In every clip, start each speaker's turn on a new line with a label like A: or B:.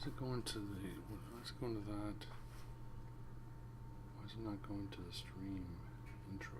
A: is it going to the, let's go into that. Why is it not going to the stream intro?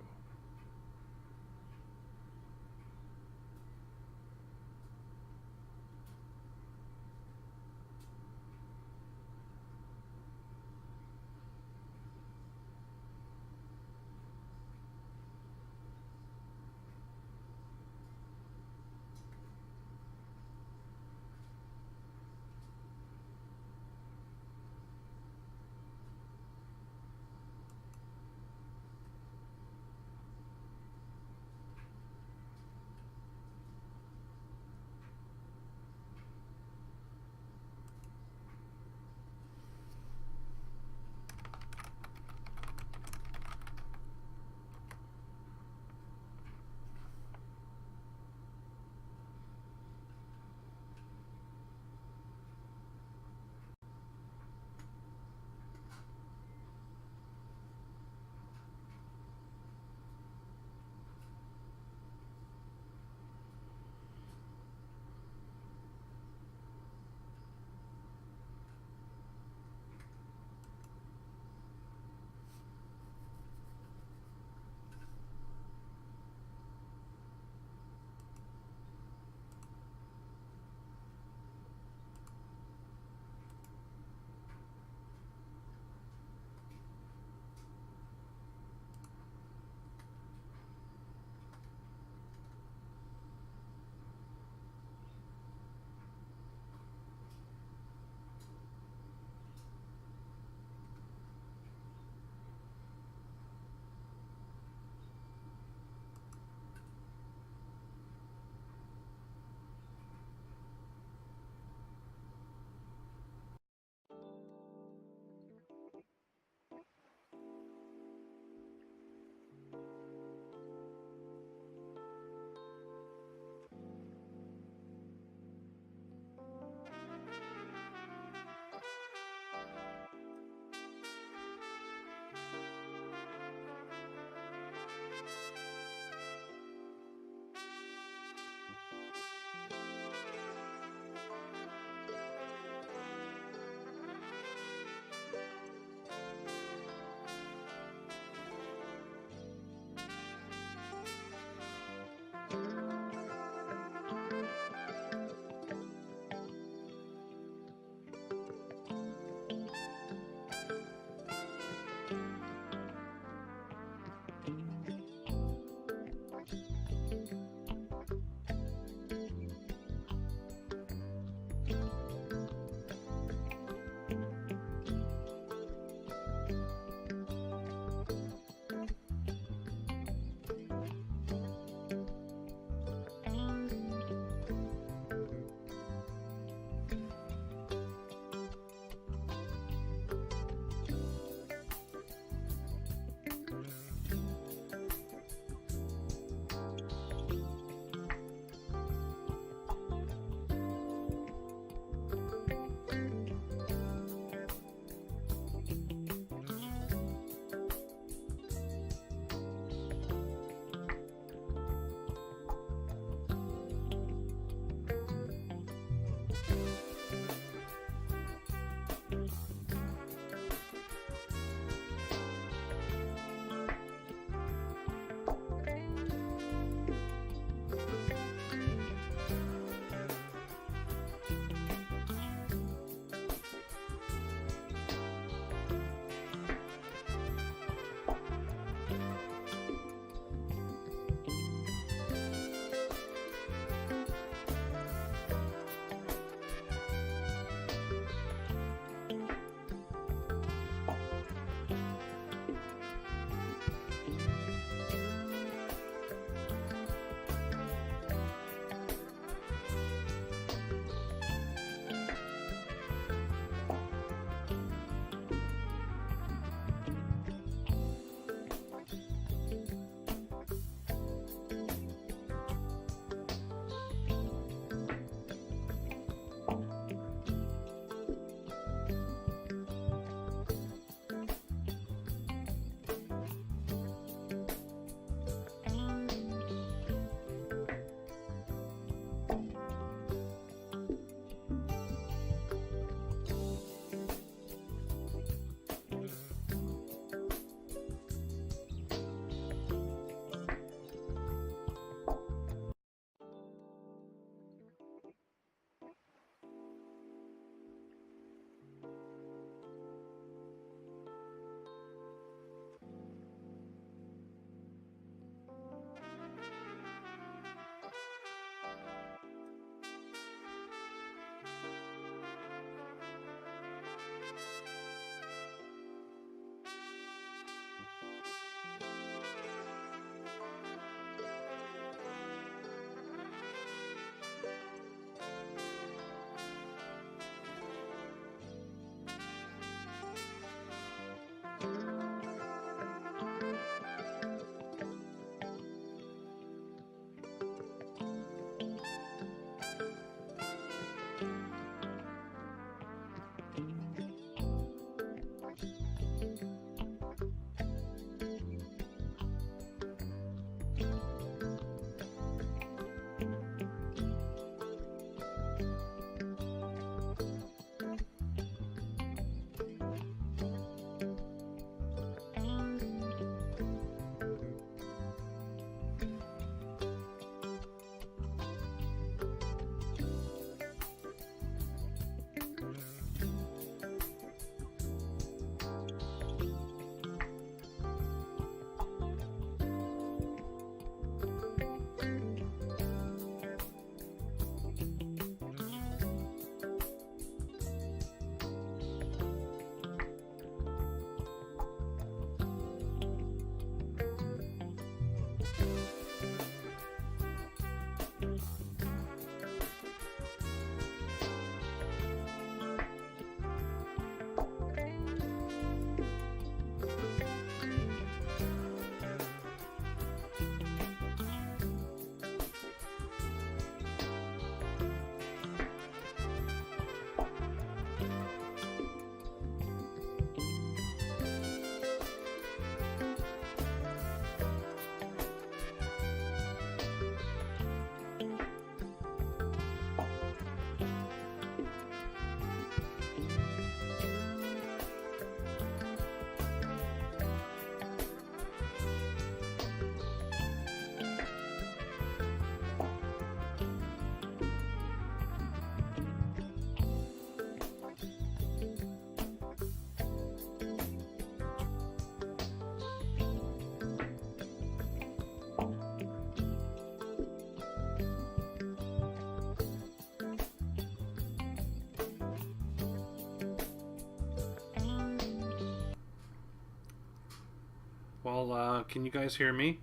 A: Well, can you guys hear me?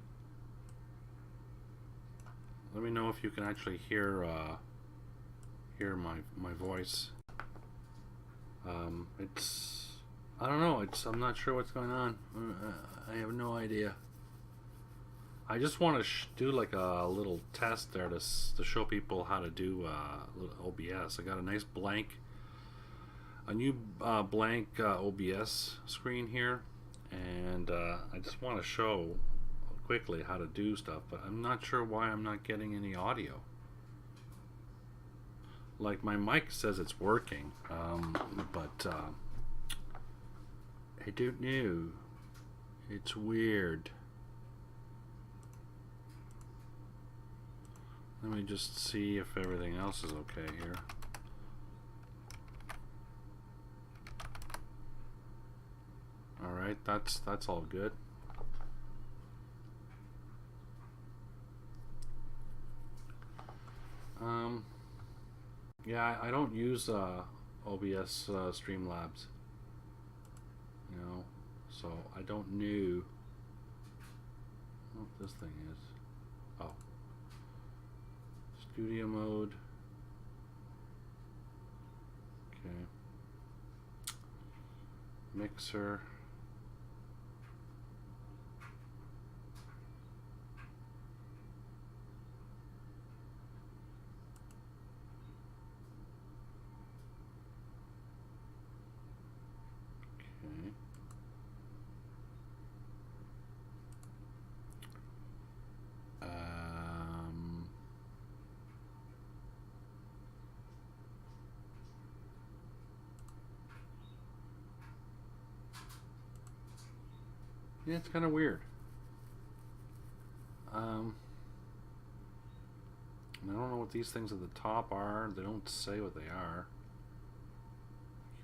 A: Let me know if you can actually hear my voice. It's, I don't know. I'm not sure what's going on. I have no idea. I just want to do like a little test there to show people how to do OBS. I got a nice new blank OBS screen here, and I just want to show quickly how to do stuff, but I'm not sure why I'm not getting any audio. Like, my mic says it's working, but I don't know. It's weird. Let me just see if everything else is okay here. Alright, that's all good. Yeah, I don't use OBS Streamlabs, you know, so I don't know what this thing is. Oh, studio mode. Okay, mixer. Yeah, it's kind of weird. I don't know what these things at the top are. They don't say what they are.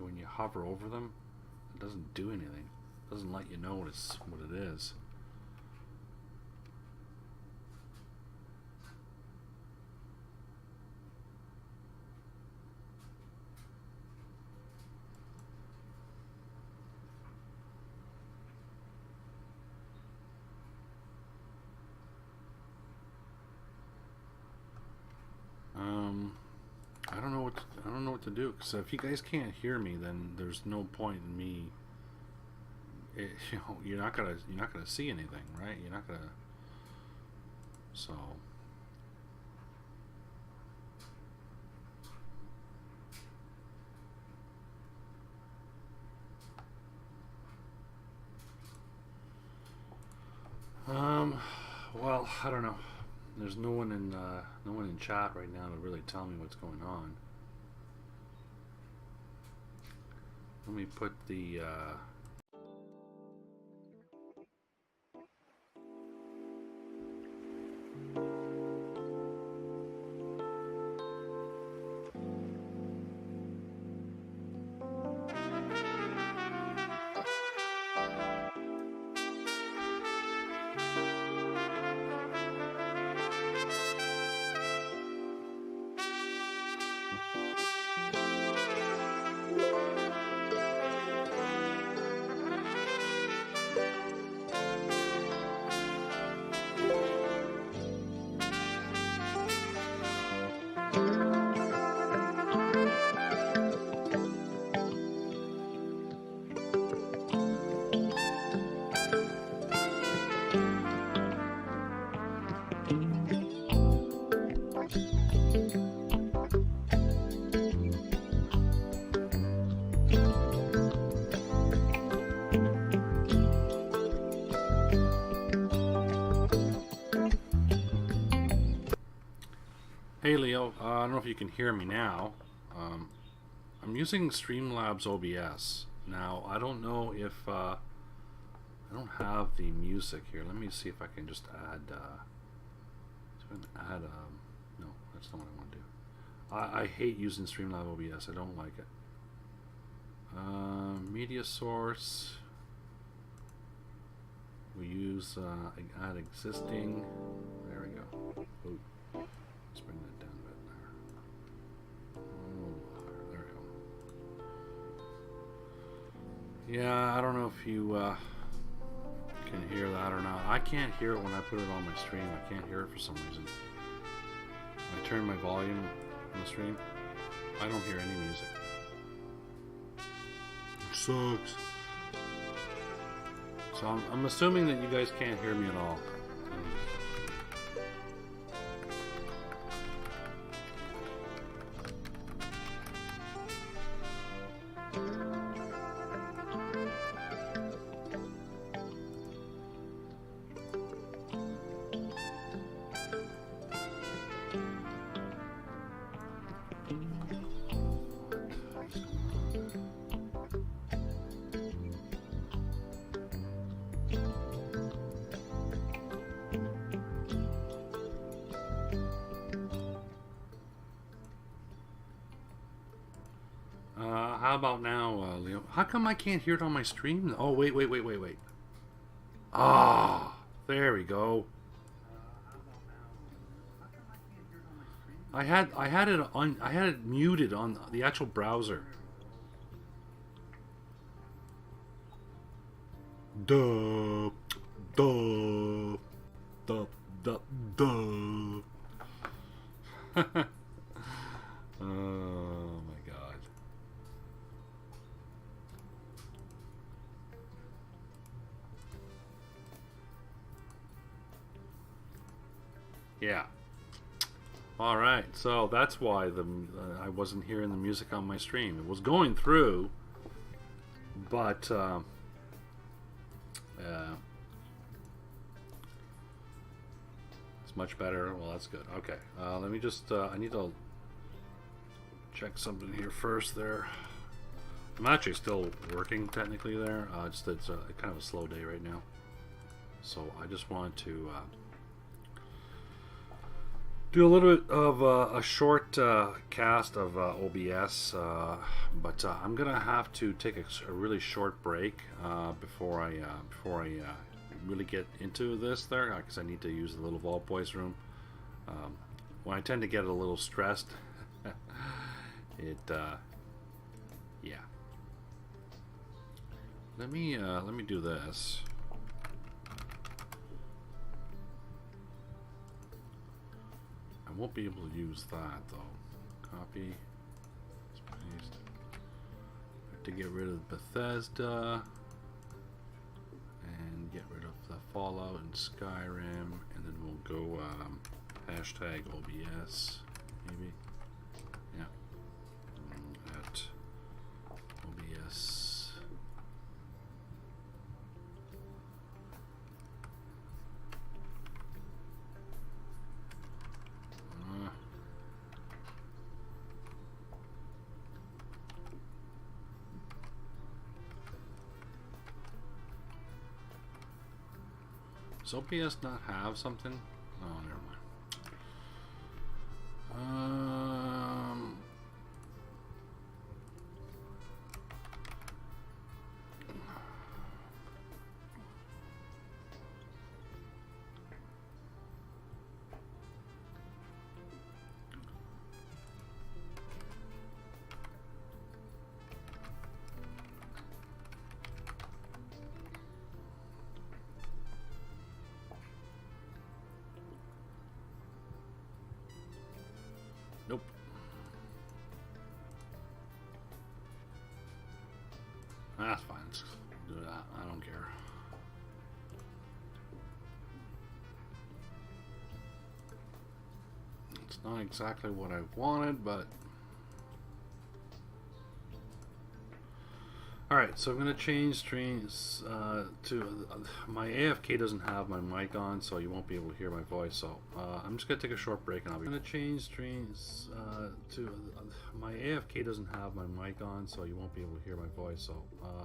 A: When you hover over them, it doesn't do anything. It doesn't let you know what it is. I don't know what to do, because if you guys can't hear me, then there's no point in me. You're not gonna see anything, right? You're not gonna. So. Well, I don't know. There's no one in chat right now to really tell me what's going on. Let me put the Hey Leo, I don't know if you can hear me now. I'm using Streamlabs OBS. Now, I don't know if I don't have the music here. Let me see if I can just add no, that's not what I want to do. I hate using Streamlabs OBS. I don't like it. Media source. We use add existing. There we go. Ooh. Let's bring that down a bit there. Oh, there we go. Yeah, I don't know if you can hear that or not. I can't hear it when I put it on my stream. I can't hear it for some reason. When I turn my volume on the stream, I don't hear any music. It sucks. So I'm assuming that you guys can't hear me at all. How about now, Leo? How come I can't hear it on my stream? Oh, wait. Ah, there we go. I had it muted on the actual browser. Duh. Oh my god. Yeah. All right. So that's why I wasn't hearing the music on my stream. It was going through, but it's much better. Well, that's good. Okay. Let me just. I need to check something here first. There. I'm actually still working technically there. Just it's kind of a slow day right now. So I just want to. Do a little bit of a short cast of OBS, but I'm gonna have to take a really short break before I really get into this there, because I need to use the little Vault Boys room. When I tend to get a little stressed, yeah. Let me do this. I won't be able to use that though. Copy, paste. I have to get rid of Bethesda and get rid of the Fallout and Skyrim, and then we'll go hashtag OBS maybe. Yeah. At OBS. Does OBS not have something? Oh, never mind. Nope. That's fine. Let's do that. I don't care. It's not exactly what I wanted, but... Alright, so I'm going to change streams to... my AFK doesn't have my mic on, so you won't be able to hear my voice. So I'm just going to take a short break and I'll be going to change streams to... my AFK doesn't have my mic on, so you won't be able to hear my voice. So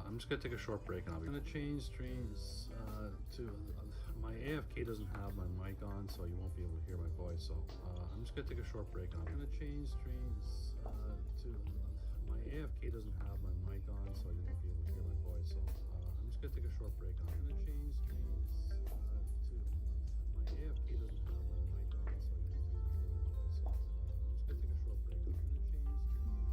A: I'm just going to take a short break and I'll be going to change streams to... my AFK doesn't have my mic on, so you won't be able to hear my voice. So I'm just going to take a short break and I'm going to change streams to... my AFK doesn't have my mic on, so you won't be able to hear my voice. So I'm just going to take a short break and I'm going to change streams to... my AFK doesn't have my mic on, so you won't be able to hear my voice. So I'm just going to take a short break and I'm going to change streams.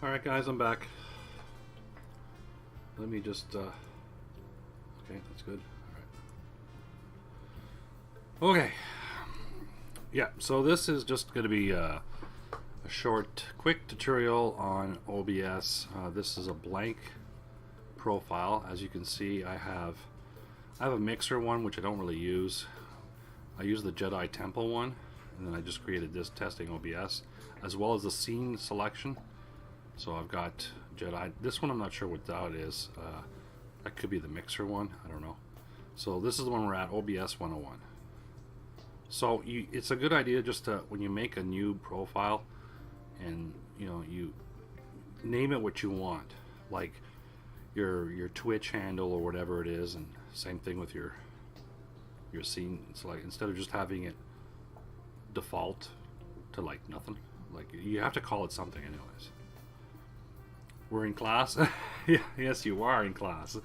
A: Alright guys, I'm back. Let me just, okay, that's good. Alright. Okay. Yeah, so this is just going to be a short, quick tutorial on OBS. This is a blank profile. As you can see, I have a mixer one, which I don't really use. I use the Jedi Temple one, and then I just created this testing OBS, as well as the scene selection. So I've got Jedi. This one I'm not sure what that is. That could be the mixer one. I don't know. So this is the one we're at, OBS 101. So it's a good idea just to, when you make a new profile, and you name it what you want, like your Twitch handle or whatever it is, and same thing with your scene. It's like, instead of just having it default to like nothing, like you have to call it something anyways. We're in class. Yeah, yes, you are in class.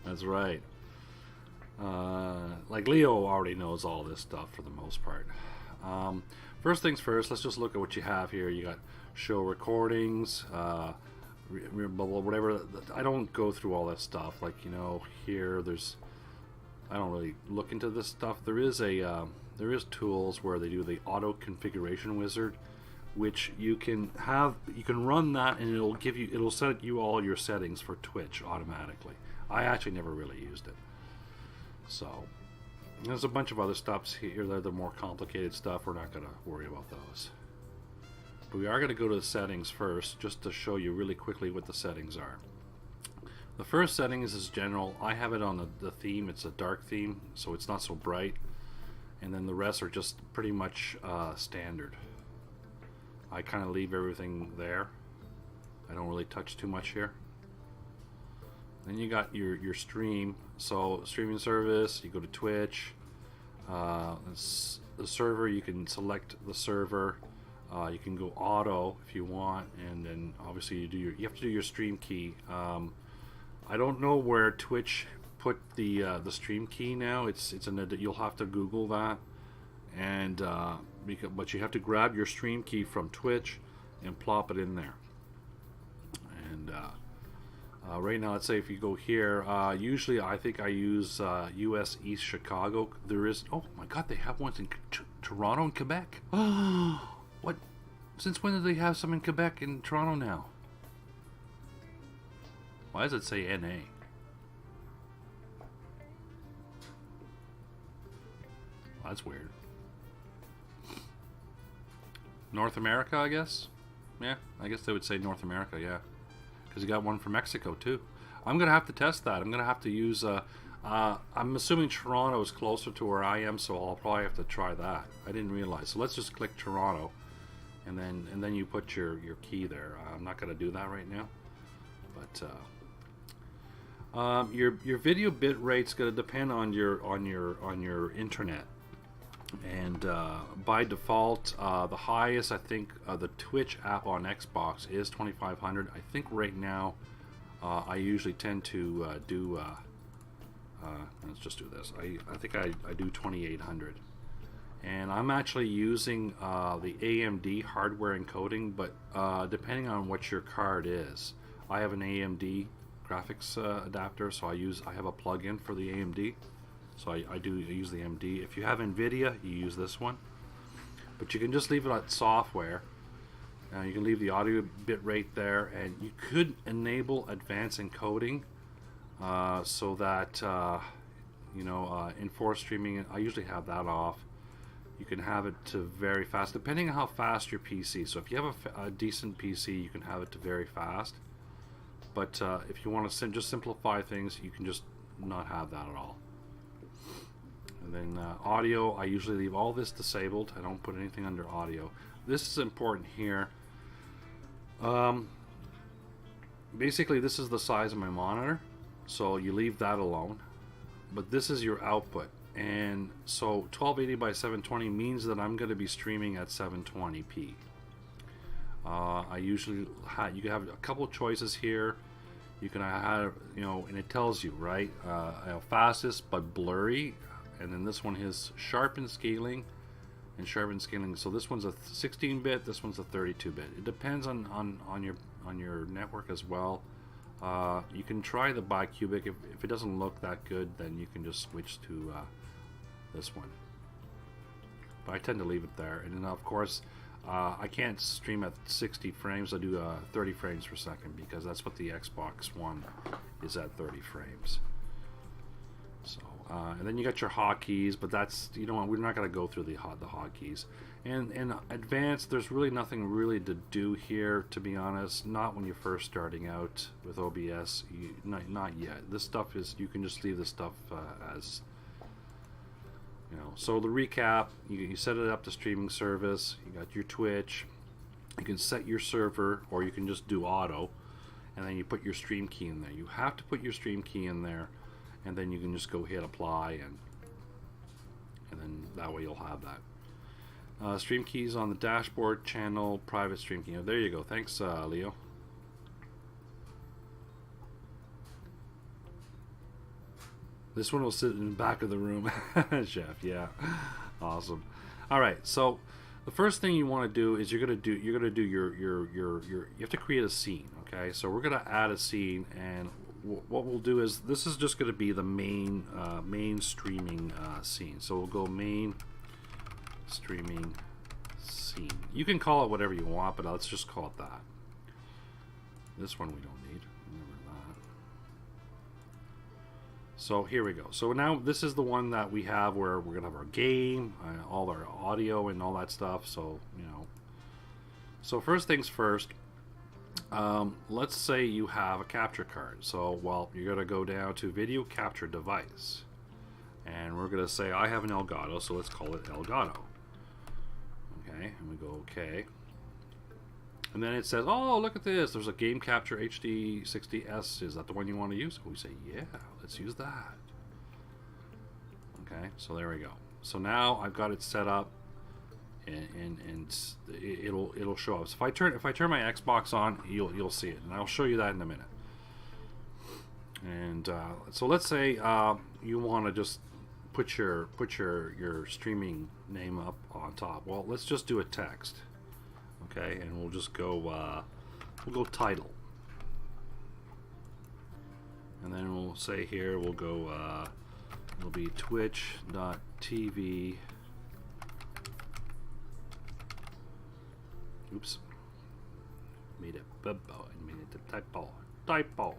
A: That's right. Like Leo already knows all this stuff for the most part. First things first, let's just look at what you have here. You got show recordings, whatever. I don't go through all that stuff. Like, here I don't really look into this stuff. There is tools where they do the auto configuration wizard, which you can run that, and it'll set you all your settings for Twitch automatically. I actually never really used it. So there's a bunch of other stuffs here. They're the more complicated stuff. We're not going to worry about those. But we are going to go to the settings first, just to show you really quickly what the settings are. The first settings is general. I have it on the theme. It's a dark theme, so it's not so bright. And then the rest are just pretty much standard. I kind of leave everything there. I don't really touch too much here. Then you got your stream. So streaming service, you go to Twitch. The server, you can select the server. You can go auto if you want, and then obviously you have to do your stream key. I don't know where Twitch put the stream key now. You'll have to Google that, and but you have to grab your stream key from Twitch and plop it in there. And right now, let's say if you go here, usually I think I use US East Chicago. There is, oh my god, they have ones in Toronto and Quebec. What? Since when did they have some in Quebec and Toronto now? Why does it say NA? Well, that's weird. North America, I guess? Yeah, I guess they would say North America, yeah. Because you got one from Mexico, too. I'm going to have to test that. I'm going to have to use... I'm assuming Toronto is closer to where I am, so I'll probably have to try that. I didn't realize. So let's just click Toronto, and then you put your key there. I'm not going to do that right now. But your video bit rate's going to depend on your internet. And by default, the highest, I think, the Twitch app on Xbox is 2500. I think right now I usually tend to do let's just do this. I think I do 2800, and I'm actually using the AMD hardware encoding, but depending on what your card is. I have an AMD graphics adapter, so I have a plug-in for the AMD. So I use the AMD. If you have NVIDIA, you use this one. But you can just leave it at software. You can leave the audio bit rate there, and you could enable advanced encoding so that enforced streaming. I usually have that off. You can have it to very fast, depending on how fast your PC. So if you have a decent PC, you can have it to very fast. But if you want to just simplify things, you can just not have that at all. And then audio, I usually leave all this disabled. I don't put anything under audio. This is important here. Basically, this is the size of my monitor, so you leave that alone. But this is your output, and so 1280 by 720 means that I'm going to be streaming at 720p. I usually you can have a couple choices here. You can have, and it tells you, right, fastest but blurry. And then this one is sharpen scaling, and sharpen scaling. So this one's a 16-bit, this one's a 32-bit. It depends on your network as well. You can try the bicubic. If it doesn't look that good, then you can just switch to this one. But I tend to leave it there. And then of course, I can't stream at 60 frames. I do 30 frames per second because that's what the Xbox One is at, 30 frames. So, and then you got your hotkeys, but that's, you know, we're not going to go through the hotkeys. And advanced, there's really nothing really to do here, to be honest. Not when you're first starting out with OBS. Not yet. This stuff is, you can just leave this stuff as, you know. So the recap, you set it up to streaming service. You got your Twitch. You can set your server, or you can just do auto, and then you put your stream key in there. You have to put your stream key in there, and then you can just go hit apply, and then that way you'll have that. Stream keys on the dashboard, channel, private stream key. Oh, there you go. Thanks, Leo. This one will sit in the back of the room, Chef. Yeah, awesome. All right, so the first thing you want to do is you're gonna do your you have to create a scene. Okay, so we're gonna add a scene, and what we'll do is this is just gonna be the main streaming scene. So we'll go main streaming scene. You can call it whatever you want, but let's just call it that. This one we don't need. Remember that. So here we go. So now this is the one that we have where we're gonna have our game, all our audio and all that stuff. So, you know. So first things first, let's say you have a capture card. So, well, you're gonna go down to video capture device, and we're gonna say I have an Elgato, so let's call it Elgato. Okay, and we go okay. And then it says, oh, look at this. There's a Game Capture HD 60S. Is that the one you want to use? We say, yeah, let's use that. Okay, so there we go. So now I've got it set up, and it'll show up. So if I turn my Xbox on, you'll see it, and I'll show you that in a minute. And so let's say you want to just put your streaming name up on top. Well, let's just do a text. Okay, and we'll just go title, and then we'll say here we'll go it'll be twitch.tv. Oops, made it a typo.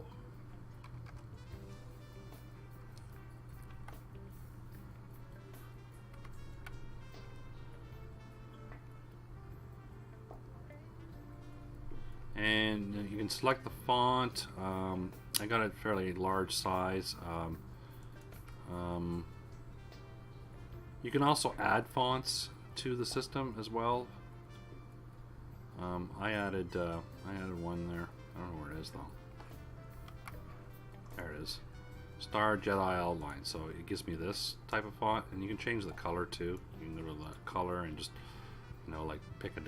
A: And you can select the font. I got a fairly large size. You can also add fonts to the system as well. I added one there. I don't know where it is though. There it is. Star Jedi Outline. So it gives me this type of font, and you can change the color too. You can go to the color and just, you know, like pick a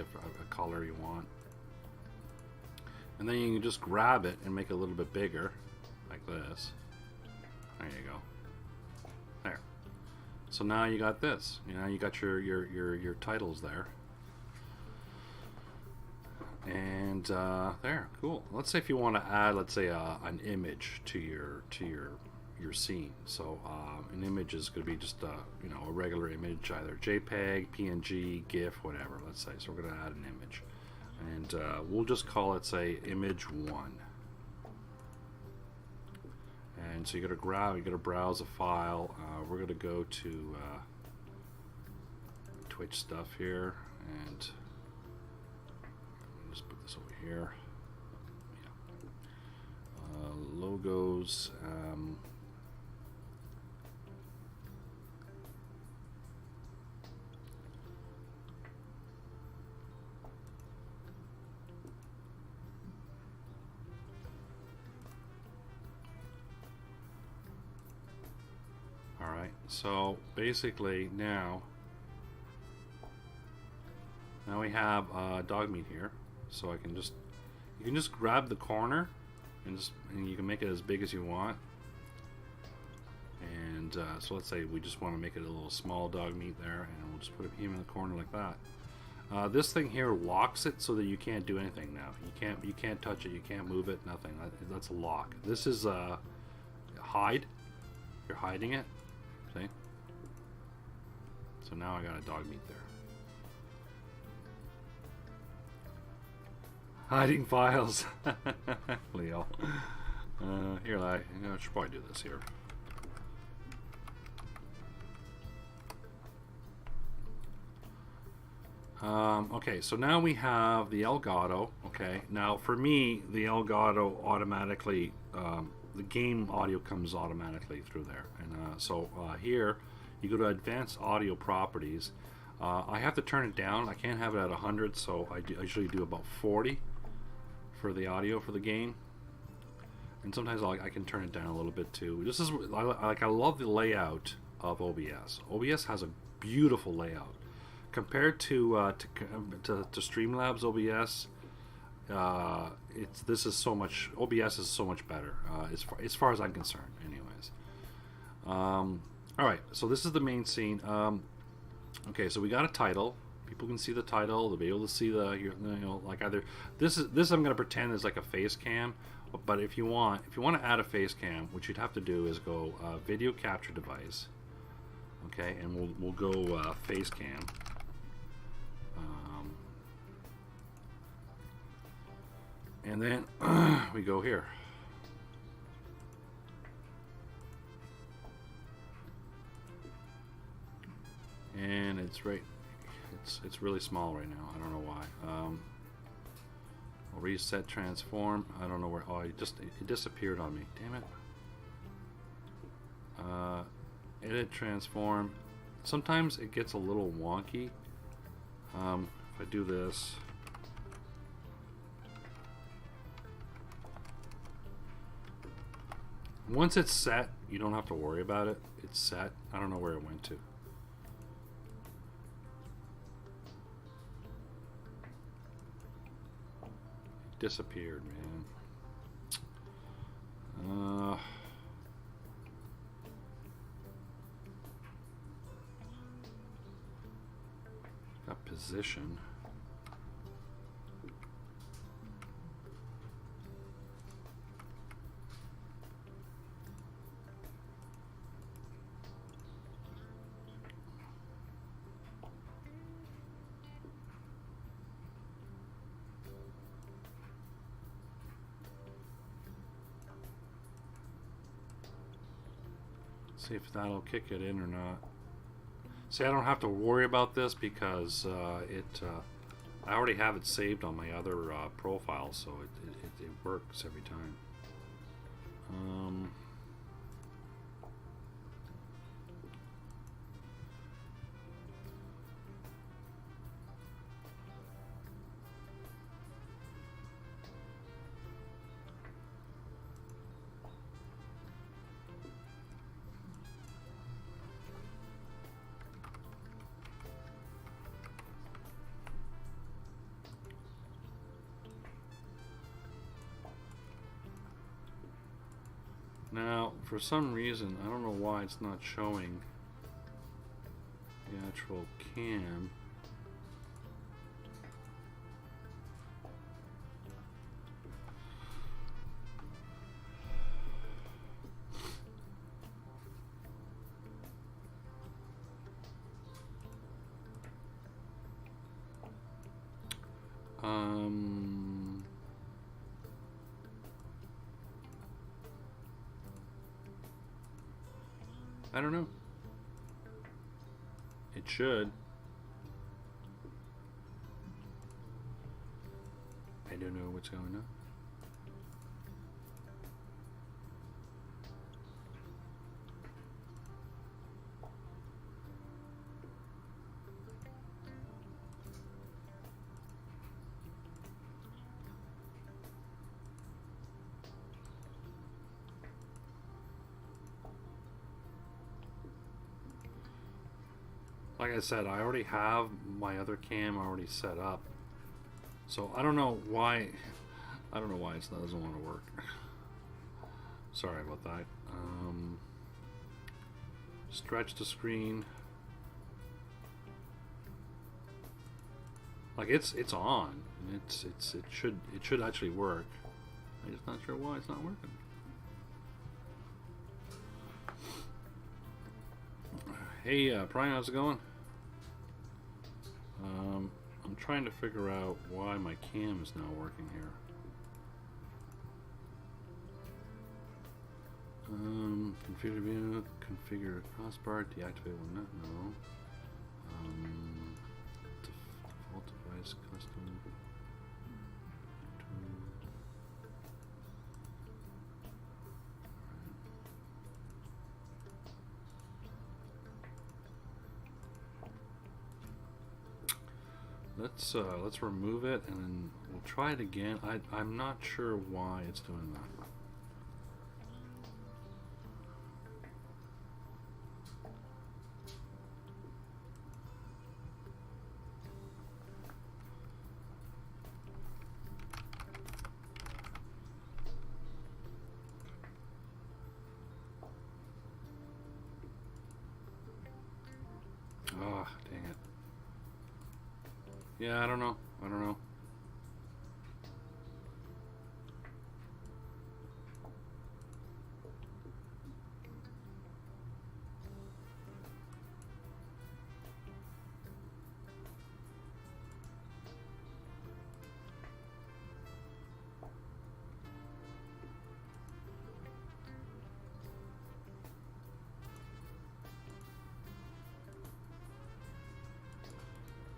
A: color you want. And then you can just grab it and make it a little bit bigger, like this. There you go. There. So now you got this. You know, you got your titles there. And there, cool. Let's say if you want to add, let's say, an image to your scene. So an image is going to be just you know, a regular image, either JPEG, PNG, GIF, whatever. Let's say. So we're going to add an image. And we'll just call it, say, image 1. And so you got to browse a file. We're going to go to Twitch stuff here, and just put this over here. Yeah. Logos. So basically now we have dog meat here. So you can just grab the corner and you can make it as big as you want. And And so let's say we just want to make it a little small dog meat there, and we'll just put him in the corner like that. This thing here locks it so that you can't do anything now. You can't touch it. You can't move it. Nothing. That's a lock. This is hide. You're hiding it. See? So now I got a dog meat there. Hiding files. Leo. Here, I should probably do this here. Okay, so now we have the Elgato. Okay, now for me, the Elgato automatically, the game audio comes automatically through there. And here, you go to Advanced Audio Properties. I have to turn it down. I can't have it at 100, so I usually do about 40 for the audio for the game. And sometimes I can turn it down a little bit too. This is I love the layout of OBS. OBS has a beautiful layout compared to Streamlabs OBS. This is so much. OBS is so much better as far as I'm concerned. Anyways, all right. So this is the main scene. Okay, so we got a title. People can see the title. They'll be able to see like either this I'm going to pretend is like a face cam. But if you want to add a face cam, what you'd have to do is go video capture device. Okay, and we'll go face cam. And then we go here. And it's really small right now. I don't know why. I'll reset transform. I don't know where. Oh, it disappeared on me. Damn it. Edit transform. Sometimes it gets a little wonky. If I do this. Once it's set, you don't have to worry about it. It's set. I don't know where it went to. It disappeared, man. Got position. See if that'll kick it in or not. See, I don't have to worry about this because I already have it saved on my other profile, so it works every time. Now, for some reason, I don't know why it's not showing the actual cam. I don't know. It should. I don't know what's going on. Like I said, I already have my other cam already set up, so I don't know why. I don't know why it doesn't want to work. Sorry about that. Stretch the screen. Like it's on. It should actually work. I'm just not sure why it's not working. Hey, Brian, how's it going? I'm trying to figure out why my cam is not working here. Configure view, configure crossbar, deactivate one, no. Default device, custom. Let's remove it and then we'll try it again. I'm not sure why it's doing that. Oh, dang it. Yeah, I don't know.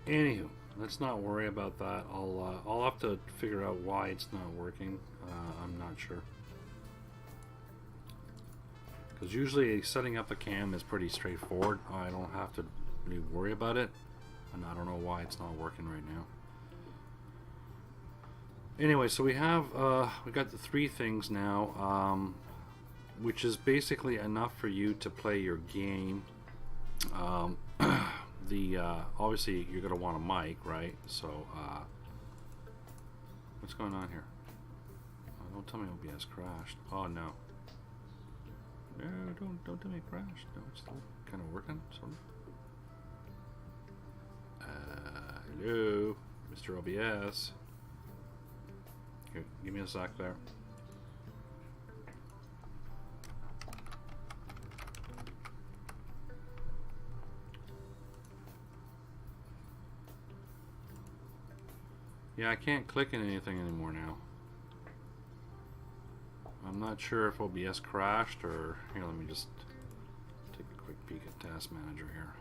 A: Anywho, let's not worry about that. I'll have to figure out why it's not working. I'm not sure. Because usually setting up a cam is pretty straightforward. I don't have to really worry about it. And I don't know why it's not working right now. Anyway, so we got the 3 things now, which is basically enough for you to play your game. Obviously you're gonna want a mic, right? So what's going on here? Oh, don't tell me OBS crashed. Oh no. No, don't tell me it crashed. No, it's still kind of working, sort of. Hello, Mr. OBS. Here, give me a sec there. Yeah, I can't click in anything anymore now. I'm not sure if OBS crashed or... Here, let me just take a quick peek at Task Manager here.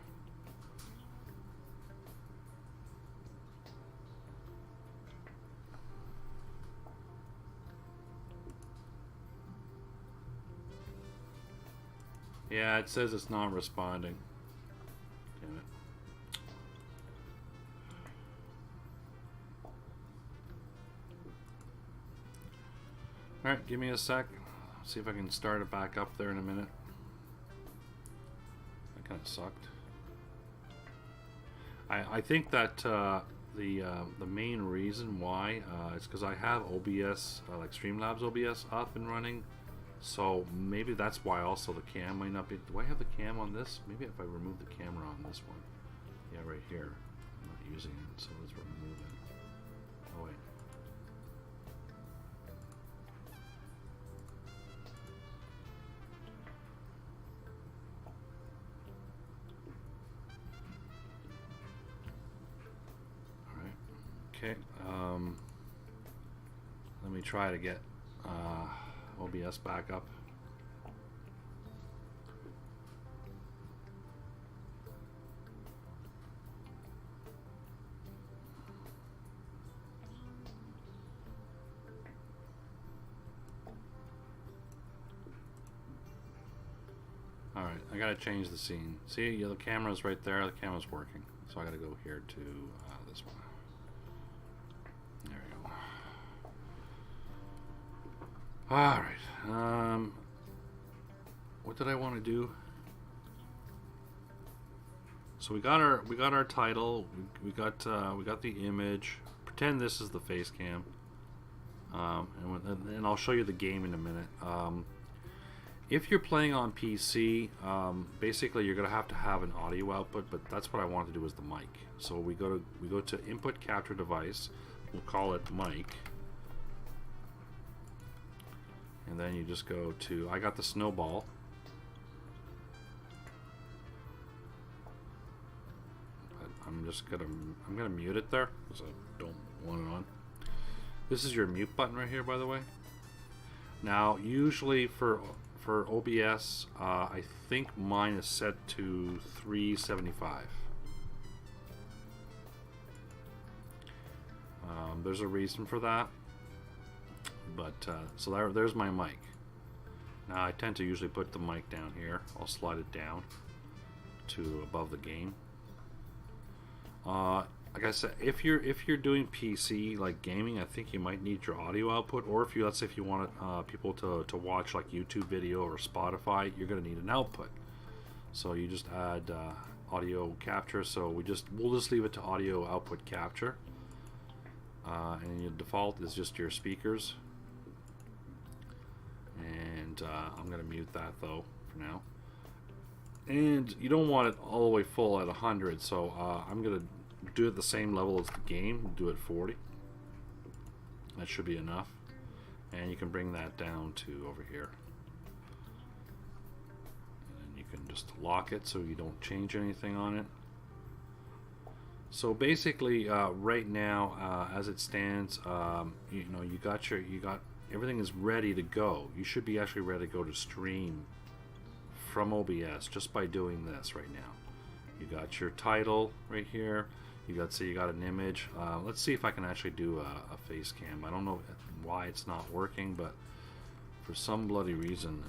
A: Yeah, it says it's not responding. Damn it. Alright, give me a sec. See if I can start it back up there in a minute. That kind of sucked. I think that the main reason why is because I have OBS, like Streamlabs OBS up and running. So maybe that's why also the cam might not be... Do I have the cam on this? Maybe if I remove the camera on this one. Yeah, right here. I'm not using it, so let's remove it. Oh wait. Okay, let me try to get OBS back up. Alright, I gotta change the scene. See, the camera's right there, the camera's working. So I gotta go here to this one. There we go. Alright, what did I want to do? So we got our title, we got the image. Pretend this is the face cam. And I'll show you the game in a minute. If you're playing on PC, basically you're going to have an audio output, but that's what I want to do is the mic. So we go to input capture device. We'll call it mic. And then you just go to, I got the snowball. I'm gonna mute it there because I don't want it on. This is your mute button right here, by the way. Now, usually for OBS, I think mine is set to 375. There's a reason for that, but so there's my mic. Now I tend to usually put the mic down here. I'll slide it down to above the game. Like I said, if you're doing PC like gaming, I think you might need your audio output. Or if you, let's say, if you want people to watch like YouTube video or Spotify, you're going to need an output. So you just add audio capture. So we'll just leave it to audio output capture, and your default is just your speakers. And I'm going to mute that though for now. And you don't want it all the way full at 100, so I'm going to do it the same level as the game. Do it 40. That should be enough. And you can bring that down to over here. And then you can just lock it so you don't change anything on it. So basically, right now, as it stands, you know, you got everything is ready to go. You should be actually ready to go to stream from OBS just by doing this right now. You got your title right here. You got an image. Let's see if I can actually do a face cam. I don't know why it's not working, but for some bloody reason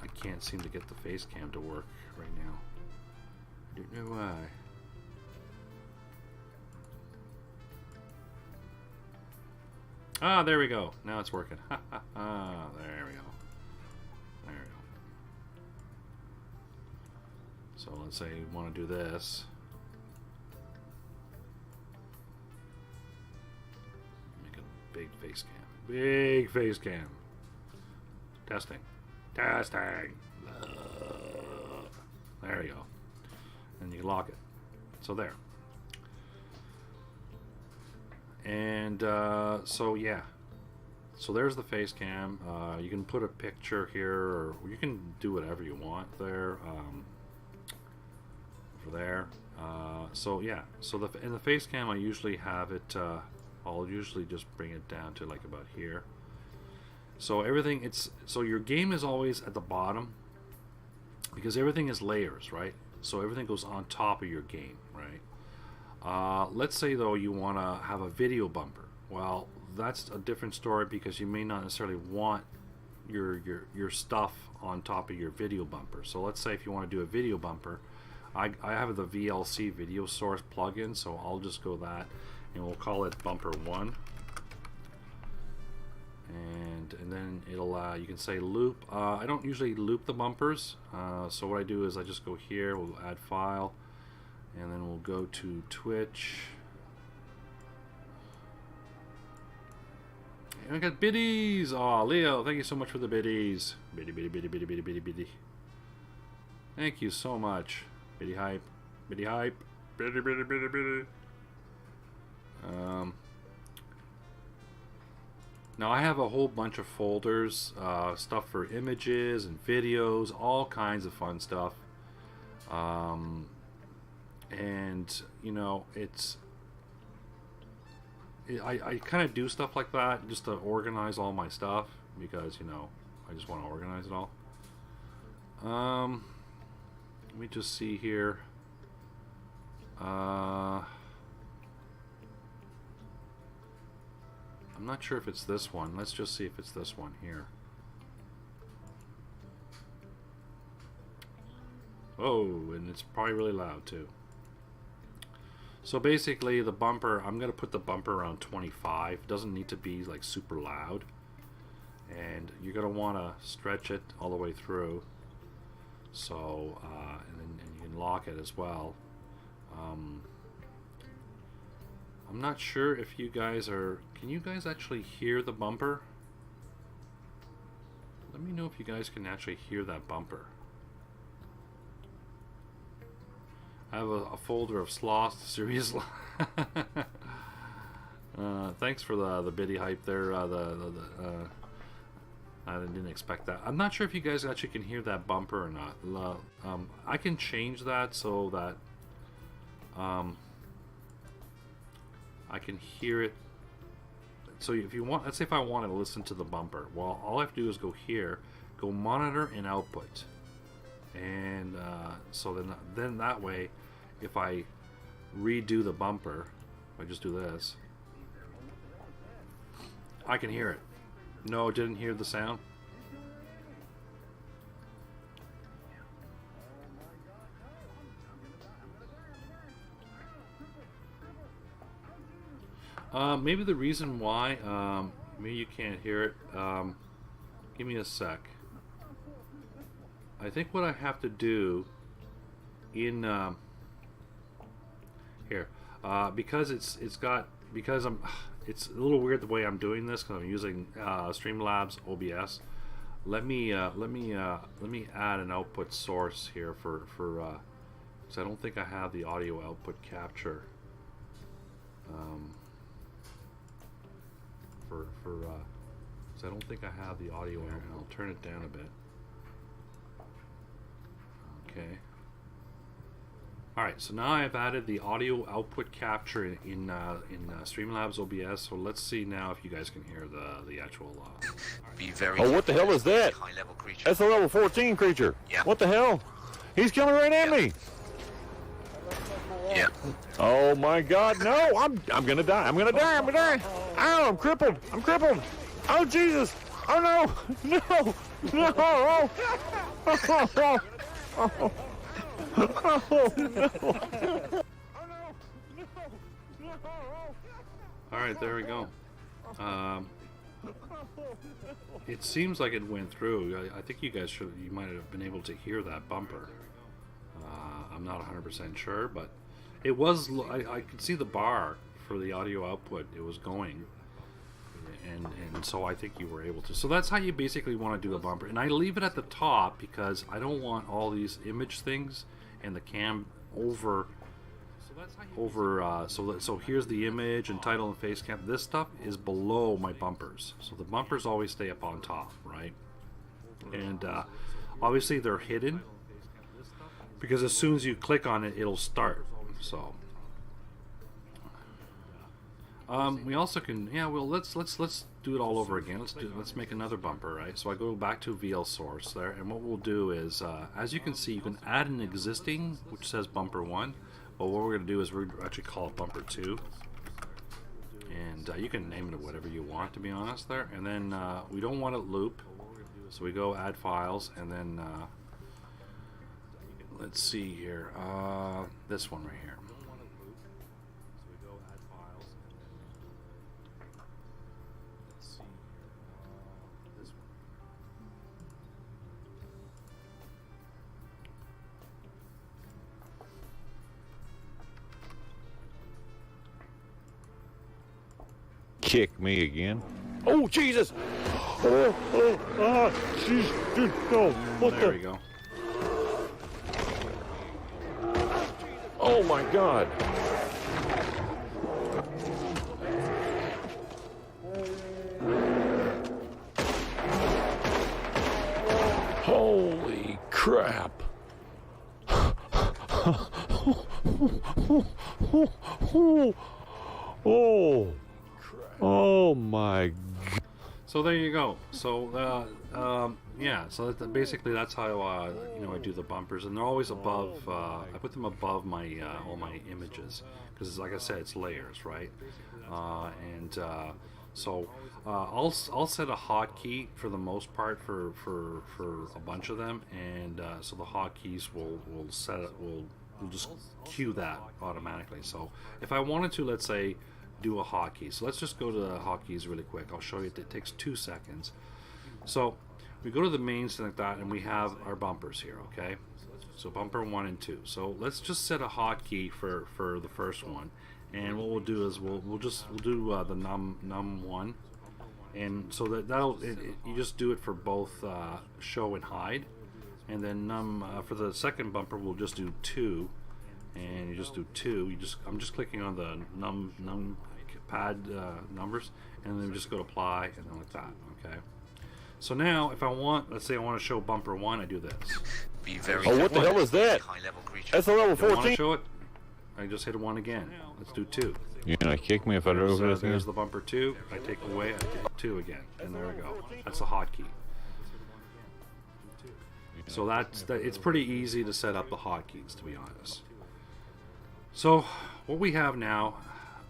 A: I can't seem to get the face cam to work right now. I don't know why. Ah, there we go. Now it's working. Ha ha ha. There we go. There we go. So let's say you want to do this. Make a big face cam. Big face cam. Testing. Testing. There we go. And you lock it. So there. And so yeah. So there's the face cam. You can put a picture here, or you can do whatever you want there. There. So yeah, so in the face cam I usually have it, I'll usually just bring it down to like about here. So everything, so your game is always at the bottom because everything is layers, right? So everything goes on top of your game, right? Let's say though you want to have a video bumper. Well, that's a different story because you may not necessarily want your stuff on top of your video bumper. So let's say if you want to do a video bumper, I have the VLC video source plugin, so I'll just go that and we'll call it bumper 1, and then it'll you can say loop. I don't usually loop the bumpers, so what I do is I just go here, we'll add file, and then we'll go to Twitch, and I got biddies. Oh, Leo, thank you so much for the biddies. Biddy biddy biddy biddy biddy biddy biddy. Thank you so much. Biddy hype, biddy hype, biddy biddy biddy biddy. Now I have a whole bunch of folders, stuff for images and videos, all kinds of fun stuff. And you know, I kind of do stuff like that just to organize all my stuff because, you know, I just want to organize it all. Let me just see here. I'm not sure if it's this one. Let's just see if it's this one here. Oh, and it's probably really loud too. So basically the bumper, I'm going to put the bumper around 25. It doesn't need to be like super loud. And you're going to want to stretch it all the way through. So, and you can lock it as well. I'm not sure if you guys are... Can you guys actually hear the bumper? Let me know if you guys can actually hear that bumper. I have a folder of sloths, serious. Thanks for the bitty hype there. I didn't expect that. I'm not sure if you guys actually can hear that bumper or not. I can change that so that I can hear it. So if you want, let's say if I want to listen to the bumper, well, all I have to do is go here, go monitor and output, and so then that way, if I redo the bumper, if I just do this, I can hear it. No, didn't hear the sound. Maybe the reason why, maybe you can't hear it, give me a sec. I think what I have to do in, here, because it's a little weird the way I'm doing this because I'm using Streamlabs OBS. Let me add an output source here for because I don't think I have the audio output capture. Because I don't think I have the audio in, and I'll turn it down a bit. Okay. Alright, so now I've added the audio output capture in Streamlabs OBS, so let's see now if you guys can hear the actual
B: Be very
C: what the hell is that?
B: high-level creature.
C: That's a level 14 creature.
B: Yeah.
C: What the hell? He's coming right at me.
B: Yeah.
C: Oh my God, no! I'm gonna die. I'm gonna die. I'm gonna die. Ow! I'm crippled. I'm crippled. Oh Jesus! Oh no! No! No! Oh! Oh! Oh! Oh! Oh no!
A: Alright, there we go. It seems like it went through. I think you might have been able to hear that bumper. I'm not 100% sure, but it was, I could see the bar for the audio output. It was going. And so I think you were able to. So that's how you basically want to do a bumper. And I leave it at the top because I don't want all these image things and the cam over. So here's the image and title and face cam. This stuff is below my bumpers. So the bumpers always stay up on top, right? And obviously they're hidden because as soon as you click on it, it'll start. So we also can, yeah. Well, let's do it all over again. Let's make another bumper, right? So I go back to VL source there, and what we'll do is, as you can see, you can add an existing which says bumper 1. But what we're going to do is we're actually call it bumper 2, and you can name it whatever you want, to be honest there. And then we don't want it loop, so we go add files, and then let's see here, this one right here.
C: Kick me again. Oh Jesus! Oh, jeez, dude, no. What
A: There we go.
C: Oh my God! Holy crap! Oh. Oh my God.
A: So there you go. So yeah. So basically that's how I do the bumpers, and they're always above. I put them above my all my images because, like I said, it's layers, right? So I'll set a hotkey for the most part for a bunch of them, and so the hotkeys will set it. We'll just cue that automatically. So if I wanted to, let's say, do a hotkey. So let's just go to the hotkeys really quick. I'll show you. It takes 2 seconds. So we go to the main like that, and we have our bumpers here. Okay, so bumper 1 and 2. So let's just set a hotkey for the first one, and what we'll do is we'll do the num1, And so you just do it for both show and hide, and then for the second bumper we'll just do 2, and you just do 2. I'm just clicking on the num pad numbers, and then just go to apply, and then like that. Okay. So now, if I want, let's say I want to show bumper 1, I do this.
B: Be very
C: Oh, what the hell is that?
B: high-level creature.
C: That's a level
A: If I want to
C: 14.
A: show it, I just hit 1 again. Let's do 2.
C: You're gonna kick me if I do this.
A: There's the bumper 2. I take away, I hit 2 again, and there we go. That's the hotkey. So it's pretty easy to set up the hotkeys, to be honest. So what we have now,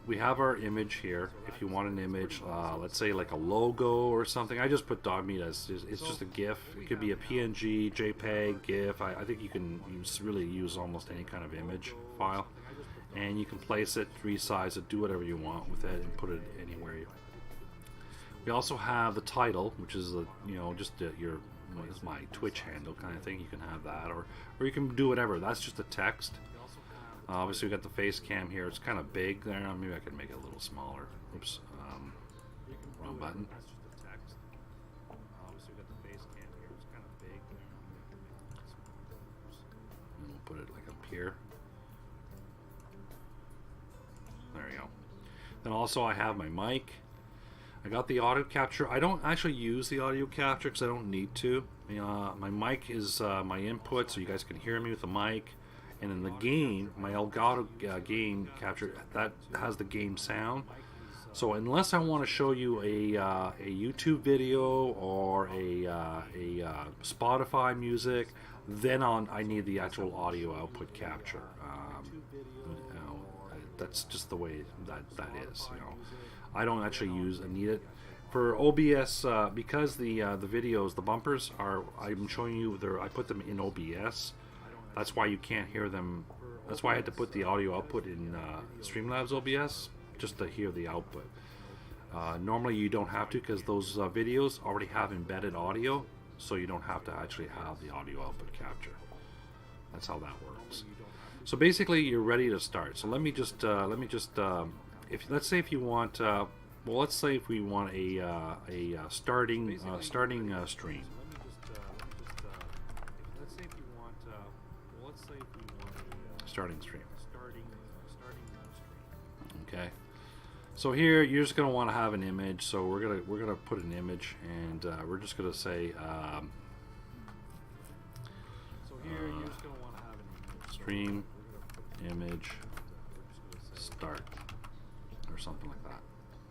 A: we have our image here. If you want an image, let's say like a logo or something, I just put dog meat as it's just a GIF. It could be a PNG, JPEG, GIF. I think you can really use almost any kind of image file, and you can place it, resize it, do whatever you want with it, and put it anywhere. We also have the title, which is is my Twitch handle kind of thing. You can have that, or you can do whatever. That's just the text. Obviously, we got the face cam here. It's kind of big there. Maybe I can make it a little smaller. Oops. Wrong button. Obviously, we got the face cam here. It's kind of big there. And we'll put it like up here. There you go. Then also, I have my mic. I got the audio capture. I don't actually use the audio capture because I don't need to. My mic is my input, so you guys can hear me with the mic. And in the game, my Elgato game capture, that has the game sound. So unless I want to show you a YouTube video or a Spotify music, then I need the actual audio output capture. That's just the way that is. I don't actually need it for OBS because the videos, the bumpers are. I'm showing you I put them in OBS. That's why you can't hear them. That's why I had to put the audio output in Streamlabs OBS just to hear the output. Normally you don't have to because those videos already have embedded audio, so you don't have to actually have the audio output capture. That's how that works. So basically, you're ready to start. So let me just let's say if you want, let's say if we want a starting stream. Starting stream. Okay. So here you're just gonna want to have an image. So we're gonna put an image, and we're just gonna say. So here you're just gonna want to have an image. Stream, image, start, or something like that.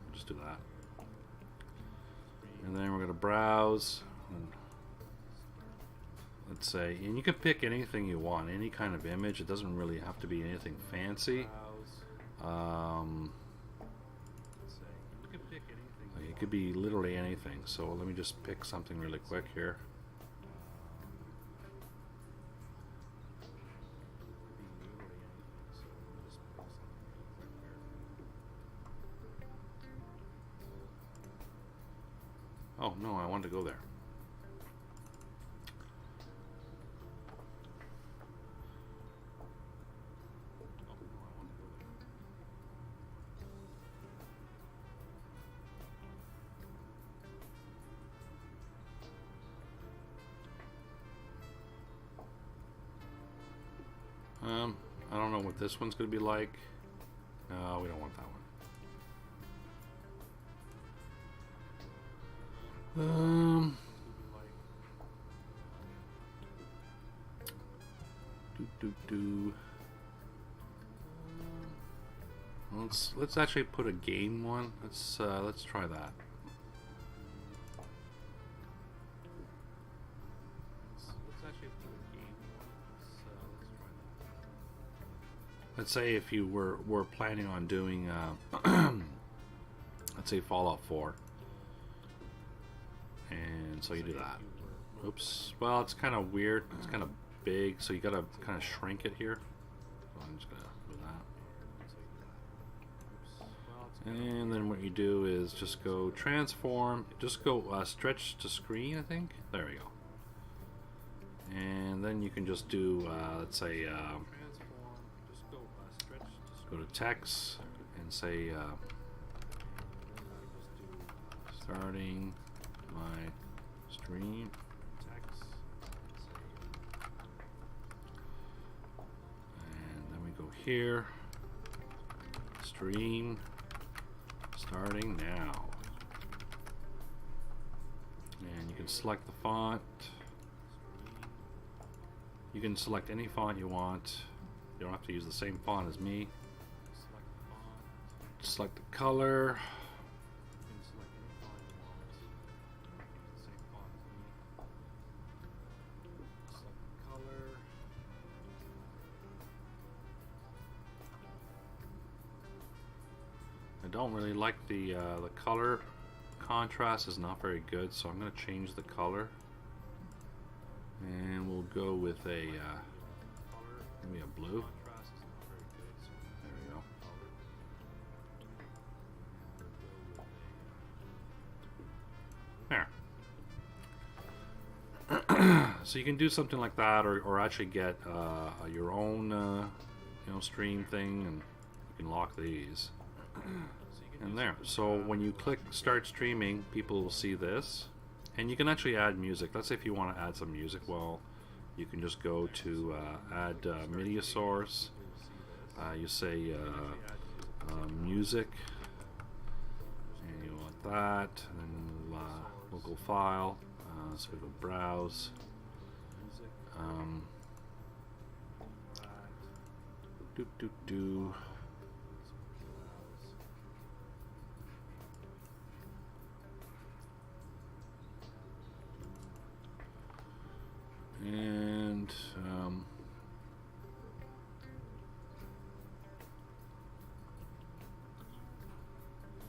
A: We'll just do that, and then we're gonna browse. Let's say, and you can pick anything you want, any kind of image. It doesn't really have to be anything fancy. It could be literally anything. So let me just pick something really quick here. Oh no, I wanted to go there. I don't know what this one's going to be like. No, we don't want that one. Let's actually put a game one. Let's try that. Let's say if you were planning on doing, let's say Fallout 4, and so you do that. Oops. Well, it's kind of weird. It's kind of big, so you gotta kind of shrink it here. So I'm just gonna do that. And then what you do is just go transform. Just go stretch to screen. I think. There we go. And then you can just do, let's say. Go to text and say starting my stream. Text. And then we go here. Stream starting now. And you can select the font. You can select any font you want. You don't have to use the same font as me. Select the color. I don't really like the color contrast is not very good, so I'm going to change the color, and we'll go with a maybe a blue. There we go. There. So you can do something like that, or actually get your own you know, stream thing, and you can lock these. And there. So when you click start streaming, people will see this, and you can actually add music. Let's say if you want to add some music, well, you can just go to add media source. You say music, and you want that, and then local file. So we go browse. Do. And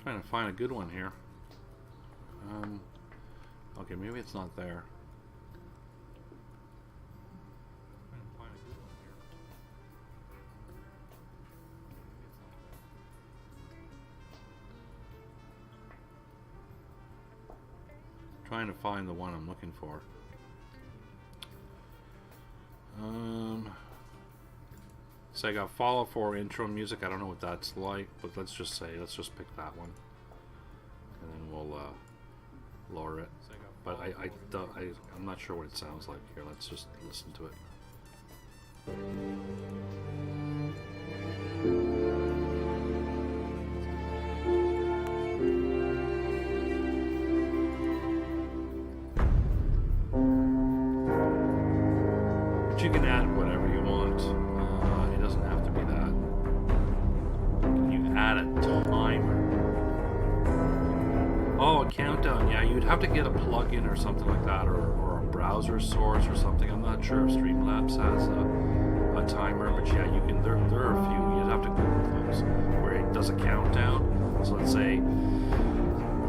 A: trying to find a good one here. Okay, maybe it's not there. Trying to find the one I'm looking for. So I got follow for intro music. I don't know what that's like, but let's just pick that one, and then we'll lower it. But I'm not sure what it sounds like here. Let's just listen to it. But you can add whatever you want. It doesn't have to be that. You add a timer. Oh, a countdown. Yeah, you'd have to get a plugin or something like that, or a browser source or something. I'm not sure if Streamlabs has a timer, but yeah, you can. There are a few. You'd have to Google those where it does a countdown. So let's say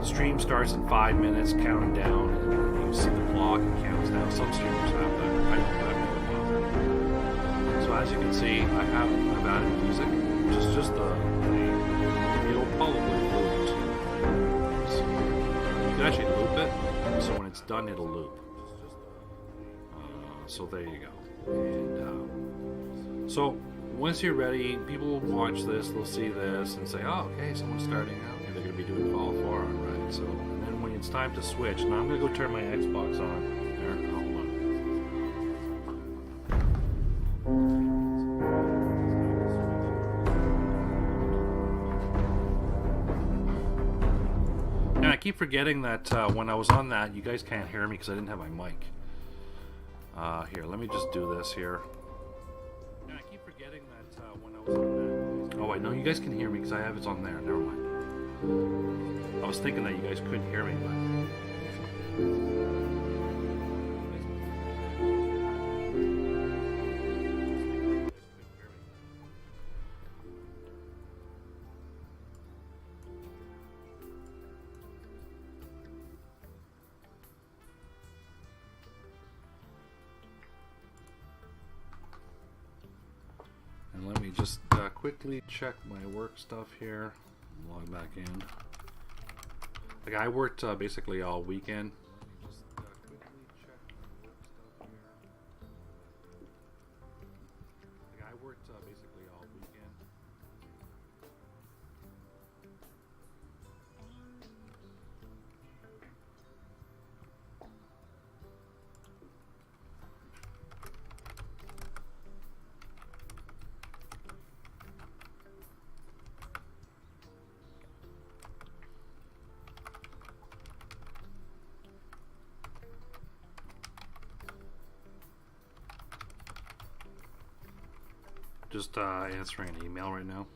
A: stream starts in 5 minutes, counting down, and you see the clock and counts down. Some streamers have that. I don't have it. So as you can see, I've added music, which is just it'll probably loop. So you can actually loop it, so when it's done, it'll loop. So there you go. And so once you're ready, people will watch this, they'll see this, and say, "Oh, okay, someone's starting out. They're going to be doing Fall 4, right?" So and then when it's time to switch, now I'm going to go turn my Xbox on. There, hold on. I keep forgetting that when I was on that, you guys can't hear me because I didn't have my mic. Here, let me just do this here. Yeah, I keep forgetting that when I was on that. Oh, I know you guys can hear me because I have it on there. Never mind. I was thinking that you guys couldn't hear me, but. And let me just quickly check my work stuff here. Log back in. Like I worked basically all weekend. Let me just quickly check my work stuff here. Like I worked basically all weekend. Just answering an email right now.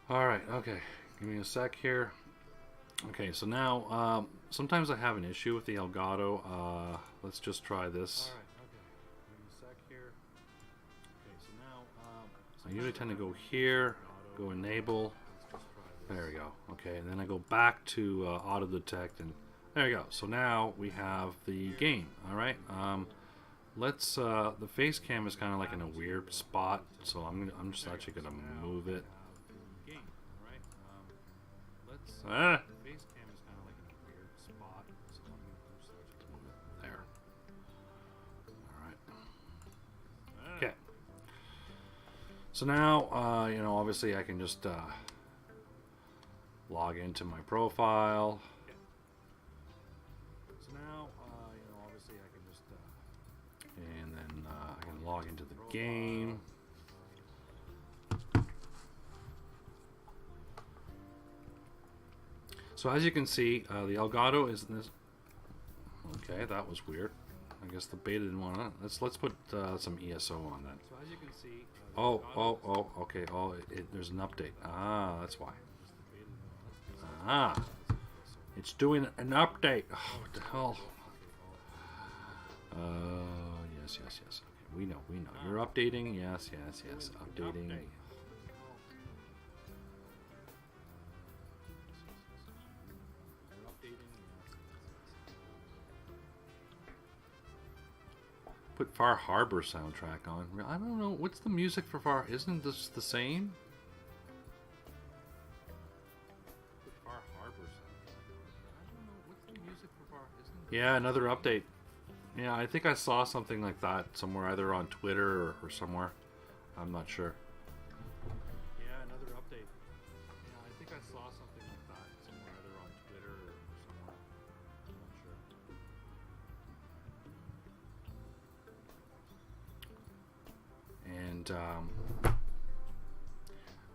A: Alright, okay. Give me a sec here. Okay, so now, sometimes I have an issue with the Elgato. Let's just try this. Alright, okay. Give me a sec here. Okay, so now, I usually tend to go here, go enable. There we go. Okay, and then I go back to auto detect, and there you go. So now we have the game. Alright, let's, the face cam is kind of like in a weird spot, so I'm just actually going to move it. Ah. Face cam is kind of like in a weird spot, so I'm just to move it there. All right. Okay. So now, you know, obviously I can just log into my profile. So now, you know, obviously I can just, and then I can log into the game. So as you can see, the Elgato is in this. Okay, that was weird. I guess the beta didn't want to. Let's put some ESO on that. So as you can see. Okay. There's an update. Ah, that's why. Ah, it's doing an update. Oh, what the hell? Yes. Okay, we know. You're updating. Yes. Updating. Put Far Harbor soundtrack on. I don't know. What's the music for Far? Isn't this the same? Put Far Harbor soundtrack on. I don't know. What's the music for Far? Yeah, another update. Yeah, I think I saw something like that somewhere, either on Twitter or somewhere. I'm not sure. Yeah, another update. Yeah, I think I saw something like that somewhere, either on Twitter or somewhere. I'm not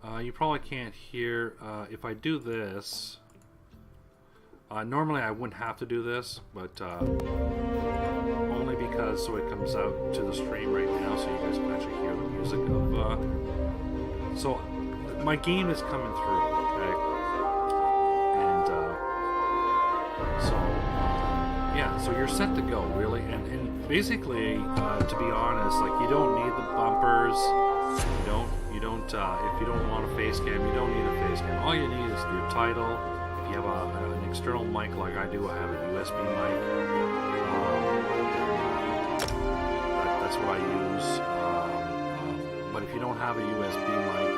A: sure. And you probably can't hear if I do this. Normally I wouldn't have to do this, but only because so it comes out to the stream right now, so you guys can actually hear the music of. So my game is coming through, okay, and yeah, so you're set to go, really, and basically, to be honest, like, you don't need the bumpers. You don't. If you don't want a face cam, you don't need a face cam. All you need is your title. If you have an external mic like I do, I have a USB mic. That's what I use. But if you don't have a USB mic,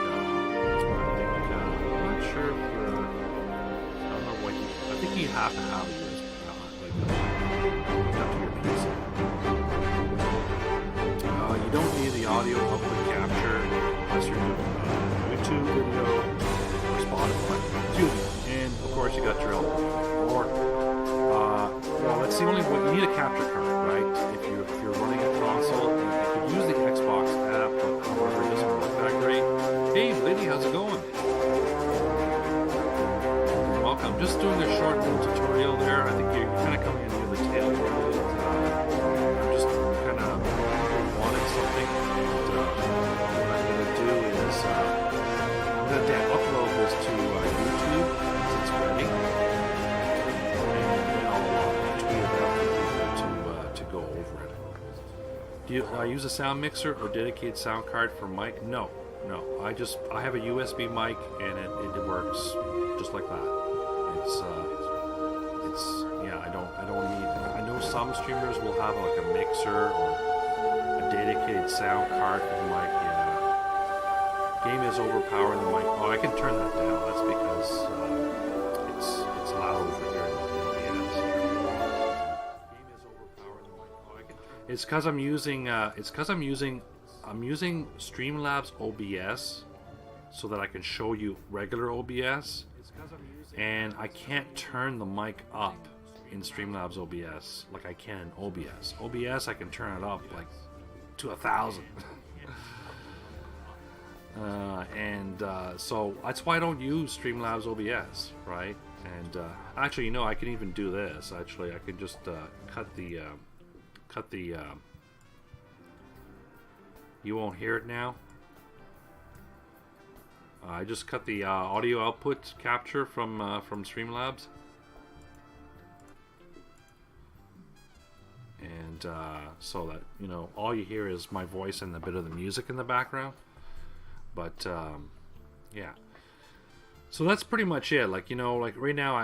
A: I'm not sure if you're. I don't know what I think you have to have a USB. Up to your PC. You don't need the audio output capture unless you're doing YouTube video or Spotify. And of course you got your or well, that's the only way. You need a capture card, right? If you're running a console, you could use the Xbox app, but however it doesn't work that great. Hey lady, how's it going? You're welcome. Just doing a short little tutorial there. I think you're kind of coming in near the tail end of it. I'm just kind of wanted something. And what I'm going to do is I'm going to upload this to YouTube once it's ready. And then I'll tweet it out to go over it. Do you use a sound mixer or dedicated sound card for mic? No. I have a USB mic and it works just like that. Yeah, I don't need. I know some streamers will have like a mixer or a dedicated sound card for the mic. Yeah, game is overpowering the mic. Oh, I can turn that down. That's because it's loud over here in the OBS. Game is overpowering the mic. Oh, I can turn. It's because I'm using Streamlabs OBS so that I can show you regular OBS, and I can't turn the mic up in Streamlabs OBS like I can in OBS. OBS I can turn it up like to 1,000. So that's why I don't use Streamlabs OBS, right? And actually, you know, I can even do this. Actually, I can just cut the you won't hear it now. I just cut the audio output capture from Streamlabs, and so that, you know, all you hear is my voice and a bit of the music in the background. But yeah, so that's pretty much it. Like, you know, like right now,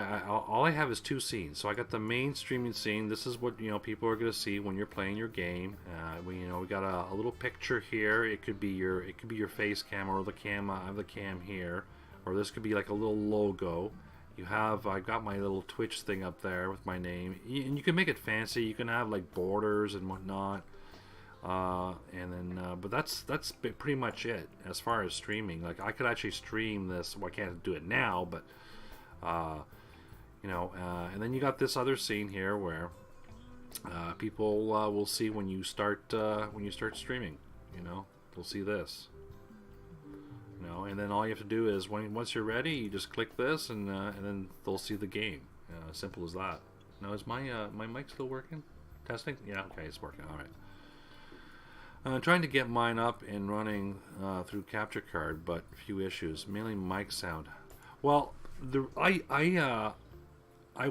A: all I have is 2 scenes. So I got the main streaming scene. This is what, you know, people are gonna see when you're playing your game. We got a little picture here. It could be your face cam, or the cam. I have the cam here, or this could be like a little logo. I got my little Twitch thing up there with my name, and you can make it fancy. You can have like borders and whatnot. And then, but that's pretty much it as far as streaming. Like, I could actually stream this. Well, I can't do it now, but you know. And then you got this other scene here where people will see when you start streaming. You know, they'll see this. You know, and then all you have to do is once you're ready, you just click this, and then they'll see the game. Simple as that. Now, is my mic still working? Testing? Yeah, okay, it's working. All right. Trying to get mine up and running through Capture Card, but a few issues, mainly mic sound. Well, I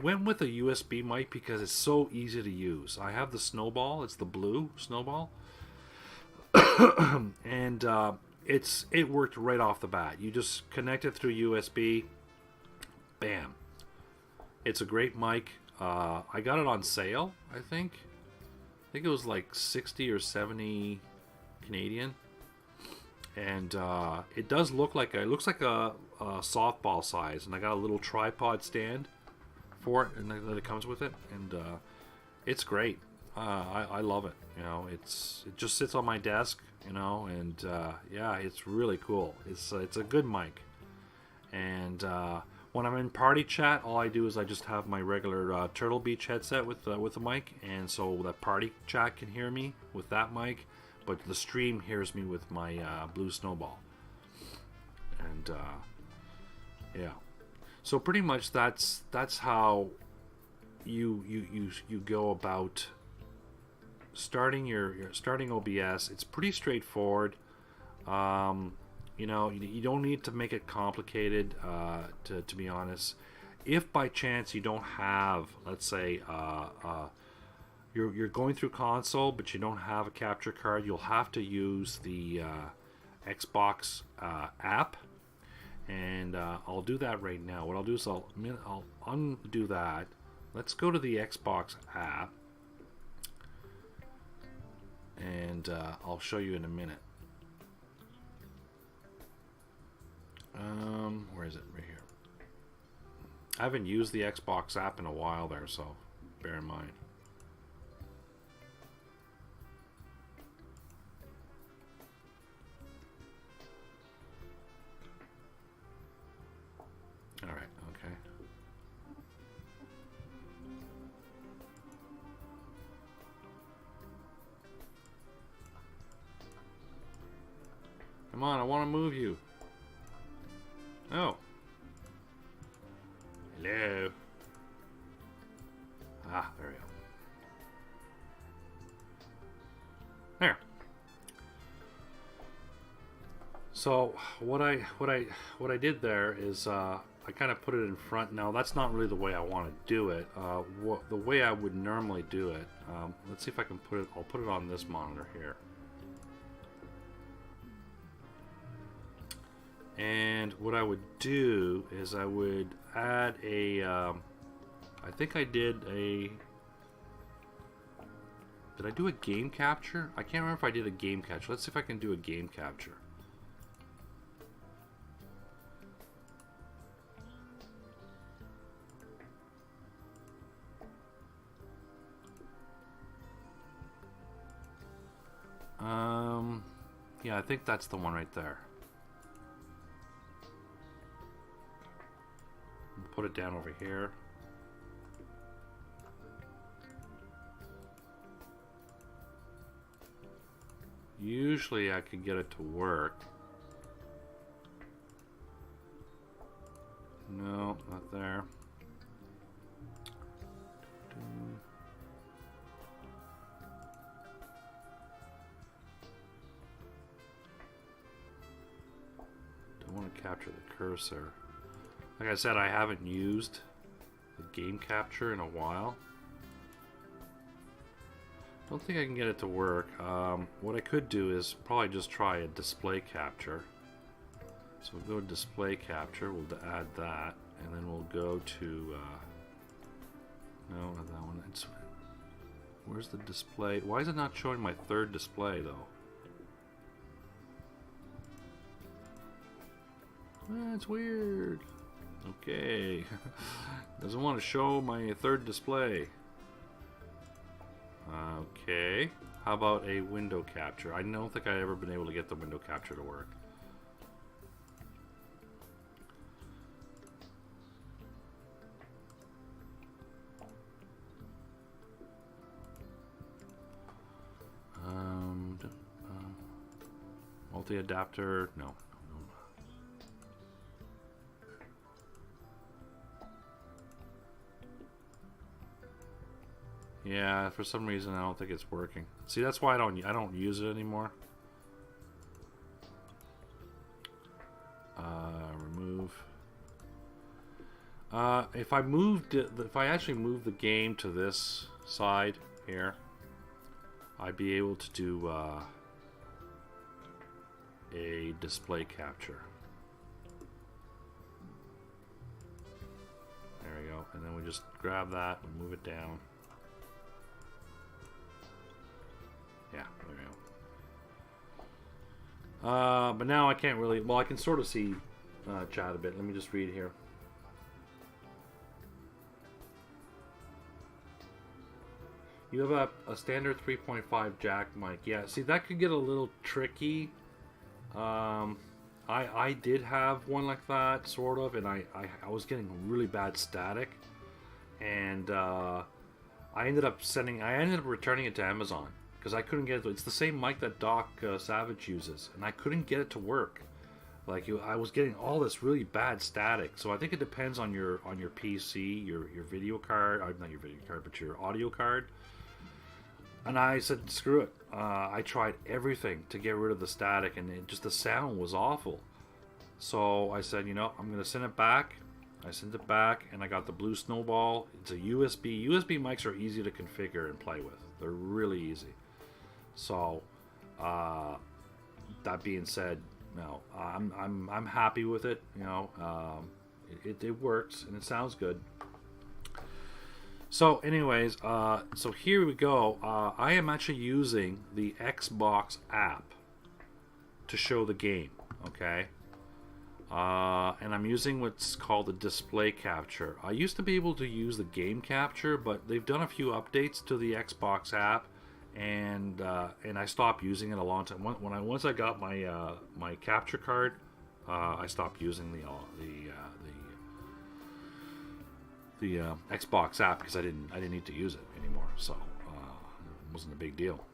A: went with a USB mic because it's so easy to use. I have the Snowball; it's the blue Snowball, and it worked right off the bat. You just connect it through USB, bam. It's a great mic. I got it on sale, I think it was like 60 or 70 Canadian, and it does look like it looks like a softball size, and I got a little tripod stand for it, and that it comes with it, and it's great. I love it. You know, it just sits on my desk, you know, and yeah, it's really cool. It's a good mic, and when I'm in party chat, all I do is I just have my regular Turtle Beach headset with the mic, and so that party chat can hear me with that mic, but the stream hears me with my blue Snowball. And yeah, so pretty much that's how you go about starting starting OBS. It's pretty straightforward. You know, you don't need to make it complicated, to be honest. If by chance you don't have, let's say, you're going through console, but you don't have a capture card, you'll have to use the Xbox app, and I'll do that right now. What I'll do is I'll undo that. Let's go to the Xbox app, and I'll show you in a minute. Where is it? Right here. I haven't used the Xbox app in a while there, so bear in mind. Alright, okay. Come on, I want to move you. Oh. Hello. Ah, there we go. There. So what I did there is I kind of put it in front. Now that's not really the way I want to do it. The way I would normally do it. Let's see if I can put it. I'll put it on this monitor here. And what I would do is I would add a, I think I did I do a game capture? I can't remember if I did a game capture. Let's see if I can do a game capture. Yeah, I think that's the one right there. Put it down over here. Usually I can get it to work. No, not there. Don't want to capture the cursor. Like I said, I haven't used the game capture in a while. Don't think I can get it to work. What I could do is probably just try a display capture. So we'll go to display capture, we'll add that, and then we'll go to, no, not that one. Where's the display? Why is it not showing my third display though? That's weird. Okay. Doesn't want to show my third display. Okay. How about a window capture? I don't think I've ever been able to get the window capture to work. Multi-adapter, no. Yeah, for some reason I don't think it's working. See, that's why I don't use it anymore. Remove. If I actually moved the game to this side here, I'd be able to do a display capture. There we go, and then we just grab that and move it down. Yeah, there we go. But now I can't really, well, I can sort of see chat a bit. Let me just read here. You have a standard 3.5 jack mic. Yeah, see, that could get a little tricky. I did have one like that, sort of, and I was getting really bad static. And I ended up returning it to Amazon. Because I couldn't get it. It's the same mic that Doc Savage uses, and I couldn't get it to work. Like I was getting all this really bad static. So I think it depends on your PC, your video card, not your video card, but your audio card. And I said, screw it. I tried everything to get rid of the static, and the sound was awful. So I said, you know, I'm gonna send it back. I sent it back, and I got the Blue Snowball. It's a USB. USB mics are easy to configure and play with. They're really easy. So, that being said, no, I'm happy with it. You know, it works and it sounds good. So, anyways, so here we go. I am actually using the Xbox app to show the game. Okay, and I'm using what's called the display capture. I used to be able to use the game capture, but they've done a few updates to the Xbox app. And I stopped using it a long time. Once I got my my capture card, I stopped using the Xbox app because I didn't need to use it anymore. So it wasn't a big deal.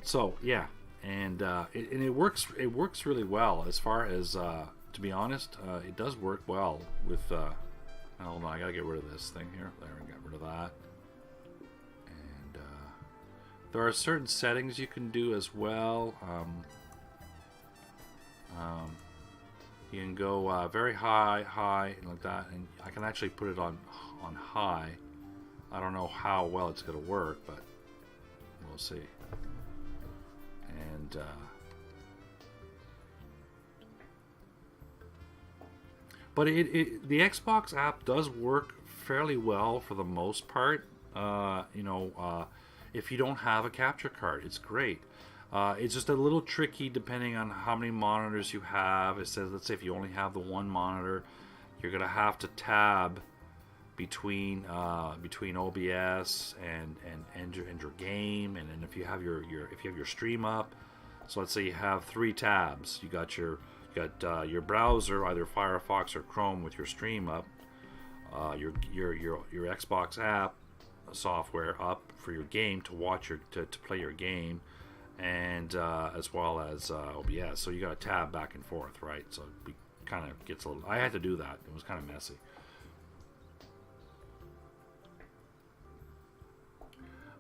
A: So yeah, and it works really well. As far as to be honest, it does work well with. Hold on, I gotta get rid of this thing here. There, we got rid of that. There are certain settings you can do as well. You can go very high, and like that, and I can actually put it on high. I don't know how well it's going to work, but we'll see. And but the Xbox app does work fairly well for the most part. If you don't have a capture card, it's great. It's just a little tricky depending on how many monitors you have. It says, let's say if you only have the one monitor, you're going to have to tab between OBS and your game, and then if you have your stream up. So let's say you have 3 tabs. You got your browser, either Firefox or Chrome, with your stream up. Your Xbox app software up for your game to watch to play your game, and as well as OBS. So you got to tab back and forth, right? So it kind of gets a little. I had to do that. It was kind of messy.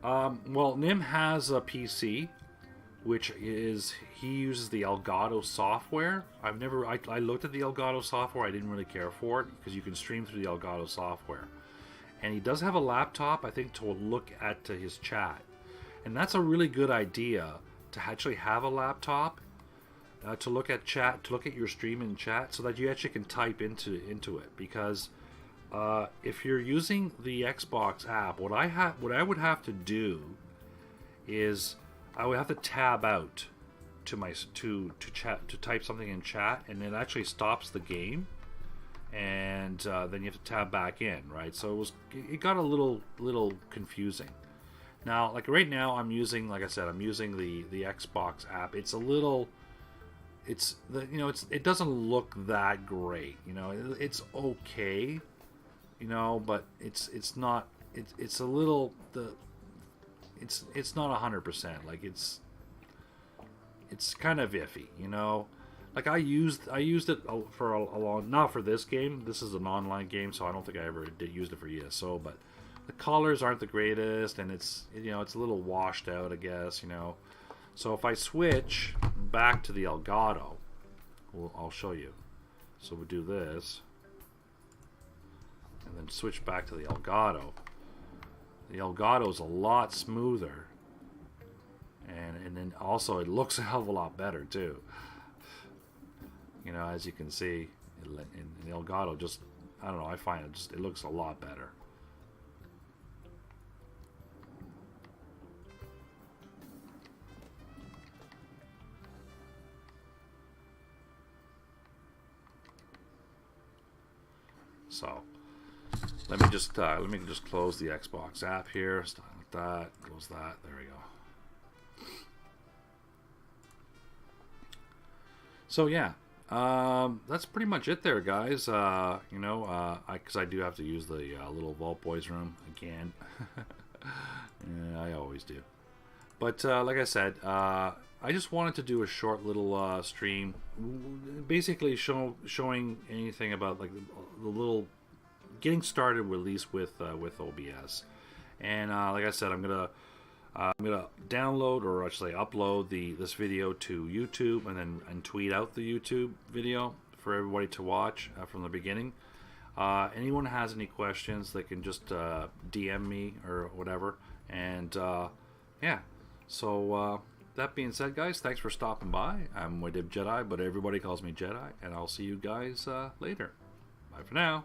A: Well, Nim has a PC, which is, he uses the Elgato software. I looked at the Elgato software. I didn't really care for it because you can stream through the Elgato software. And he does have a laptop, I think, to look at his chat. And that's a really good idea, to actually have a laptop to look at chat, to look at your stream in chat, so that you actually can type into it. Because if you're using the Xbox app, what I would have to do is I would have to tab out to type something in chat, and it actually stops the game, and then you have to tab back in, right? So it got a little confusing. Now, like right now, I'm using, like I said, I'm using the Xbox app. It's a little, it doesn't look that great, it's okay, but it's not, it's a little, it's not 100%. Like it's kind of iffy, Like I used it for a long, not for this game. This is an online game, so I don't think I ever used it for ESO. But the colors aren't the greatest, and it's a little washed out, I guess. So if I switch back to the Elgato, I'll show you. So we do this, and then switch back to the Elgato. The Elgato is a lot smoother, and then also it looks a hell of a lot better too. As you can see, in the Elgato, just, I don't know, I find it looks a lot better. So let me just close the Xbox app here. Start with that. Close that. There we go. So yeah, that's pretty much it there, guys. Because I do have to use the little Vault Boys room again. Yeah, I always do. But like I said, I just wanted to do a short little stream, basically showing anything about like the little getting started, at least with OBS. And like I said, I'm gonna download, or actually upload this video to YouTube, and tweet out the YouTube video for everybody to watch from the beginning. Anyone has any questions, they can just DM me or whatever. And yeah, so that being said, guys, thanks for stopping by. I'm Wadib Jedi, but everybody calls me Jedi, and I'll see you guys later. Bye for now.